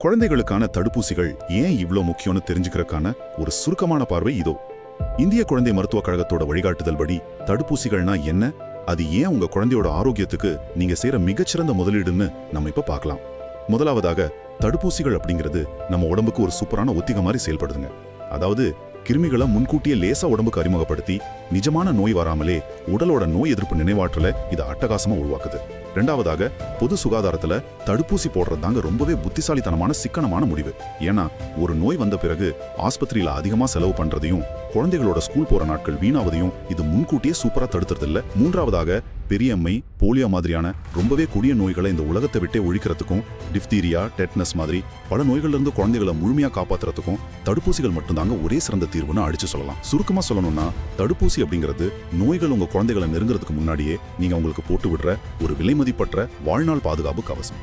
குழந்தைகளுக்கான தடுப்பூசிகள் ஏன் இவ்ளோ முக்கியம்னு தெரிஞ்சுக்கிறதுக்கான ஒரு சுருக்கமான பார்வை இதோ. இந்திய குழந்தை மருத்துவக் கழகத்தோட வழிகாட்டுதல் படி தடுப்பூசிகள்னா என்ன, அது ஏன் உங்க குழந்தையோட ஆரோக்கியத்துக்கு நீங்க செய்யற மிகச்சிறந்த முதலீடுன்னு நம்ம இப்ப பார்க்கலாம். முதலாவதாக, தடுப்பூசிகள் அப்படிங்கிறது நம்ம உடம்புக்கு ஒரு சூப்பரான ஒத்திகை மாதிரி செயல்படுதுங்க. அதாவது கிருமிகளை முன்கூட்டியே லேசா உடம்புக்கு அறிமுகப்படுத்தி நிஜமான நோய் வராமலே உடலோட நோய் எதிர்ப்பு நினைவாற்றலை இது அட்டகாசமா உருவாக்குது. ரெண்டாவதாக, பொது சுகாதாரத்துல தடுப்பூசி போடுறது தாங்க ரொம்பவே புத்திசாலித்தனமான சிக்கனமான முடிவு. ஏன்னா ஒரு நோய் வந்த பிறகு ஆஸ்பத்திரியில அதிகமா செலவு பண்றதையும் குழந்தைகளோட ஸ்கூல் போற நாட்கள் வீணாவதையும் இது முன்கூட்டியே சூப்பரா தடுத்துறது இல்ல. மூன்றாவதாக, பெரியம்மை, போலியோ மாதிரியான ரொம்பவே கொடிய நோய்களை இந்த உலகத்தை விட்டே ஒழிக்கிறதுக்கும், டிப்தீரியா, டெட்னஸ் மாதிரி பல நோய்கள்ல இருந்து குழந்தைகளை முழுமையா காப்பாத்துறதுக்கும் தடுப்பூசிகள் மட்டும்தாங்க ஒரே சிறந்த தீர்வுன்னு அடிச்சு சொல்லலாம். சுருக்கமா சொல்லணும்னா, தடுப்பூசி அப்படிங்கிறது நோய்கள் உங்க குழந்தைகளை நெருங்குறதுக்கு முன்னாடியே நீங்க உங்களுக்கு போட்டு விடுற ஒரு விலைமதிப்பற்ற வாழ்நாள் பாதுகாப்பு கவசம்.